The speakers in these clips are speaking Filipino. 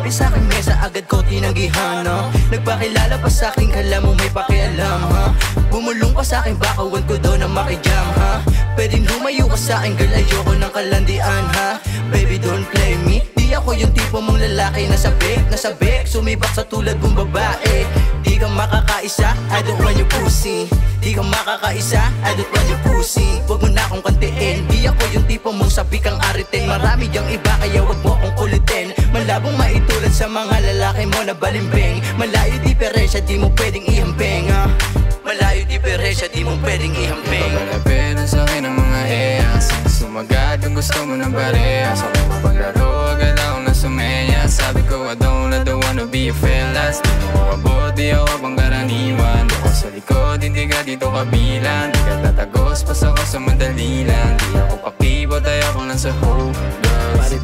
Sinabi sa'kin mesa agad ko tinanggihan no? Nagpakilala pa sa'kin kala mo may pakialam ha? Bumulong pa sa'kin bakawan ko daw na makijam ha? Pwedeng lumayo ka sa'kin girl ayoko ng kalandian ha? Baby don't play me. Di ako yung tipo mong lalaki na sabik sumibak sa tulad mong babae. Di ka makakaisa, I don't want your pussy. Di ka makakaisa, I don't want your pussy. Huwag mo na akong kantiin. Di ako yung tipo mong sabik ang aritin. Marami diyang iba kaya huwag mo akong kulitin. Malabong maitulad sa mga lalaki mo na balimbing. Malayo diferensya di mo pwedeng ihambing Malayo diferensya di mo pwedeng ihambing. Papalapit na sa'kin ang mga hiyas. Sumagad kung gusto mo ng parehas. Ako mapaglaro agad ako na sumenya. Sabi ko I don't wanna be a fellas. Di mo abot, di ako pang karaniwan. Ako sa likod, hindi ka dito kabilang. Di ka tatagos, pas ako sa madali lang. Di ako pakibot, ay ako lang sa hope. Pare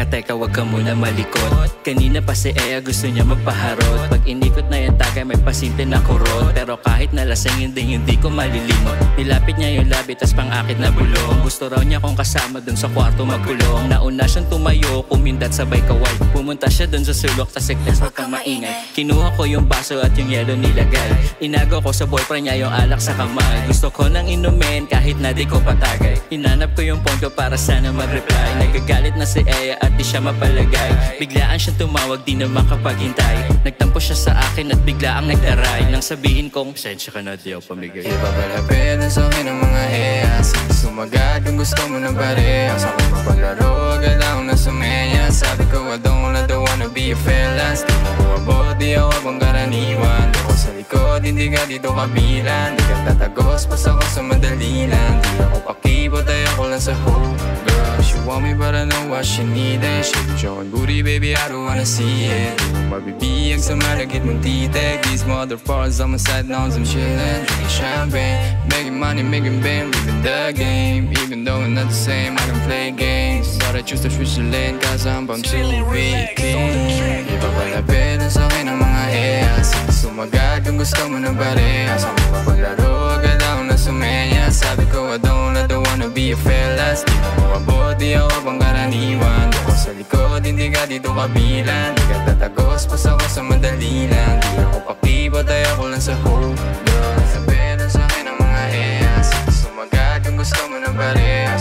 teka, wag ka muna malikot. Kanina pa si Ea gusto niya magpaharot. Pag inikot na yung tagay may pasimple na kurot. Pero kahit nalasing hindi ko malilimot. Nilapit niya yung labi tas pang-akit na bulong. Gusto raw niya kong kasama dun sa kwarto magkulong. Nauna siyang tumayo, kumindat sabay kaway. Pumunta siya dun sa sulok tas siglas wag kang maingay. Kinuha ko yung baso at yung yelo nilagay. Inago ko sa boyfriend niya yung alak sa kamay. Gusto ko nang inumin kahit na di ko patagay. Hinanap ko yung phone ko para sana mag-reply. Nagagalit na si Ea at di siya mapalagay. Biglaan siyang tumawag di na makapaghintay. Nagtampo siya sa akin at bigla ang nagtaray. Nang sabihin kong pasensya ka na di ako pamigay. Ipapalapit na sa'kin ang mga hiyas. Sumagad kung gusto mo ng parehas. Ako mapaglaro agad ako na sumenya. Sabi ko I don't wanna be a fellas. Di mo abot, di ako pang karaniwan. Ako sa likod, hindi ka dito kabilang. Di ka tatagos, pas ako sa madali lang. Di ako pakibot, ay ako lang sa hope. Girl, she want me but I know what she needed. She be showing booty, baby, I don't wanna see it. Mabibiyag sa malagit mong titig. These motherfuckers on my side, now I'm chillin'. Drinking champagne, making money, making bang. Living the game, even though we're not the same. I don't play games, but I choose to switch the lane. Cause I'm bound to be king. Ipapalapit na sa'kin ang mga hiyas. Sumagad kung gusto mo ng parehas. Ako mapaglaro agad ako na sumenya. Sabi ko I don't wanna be a fellas. Di mo abot, di ako pang karaniwan. Ako sa likod, hindi ka dito kabilang. Di ka tatagos, pas ako sa madali lang. Di ako pakibot, ay ako lang sa hope. Ipapalapit na sa'kin ang mga hiyas. Sumagad kung gusto mo ng parehas.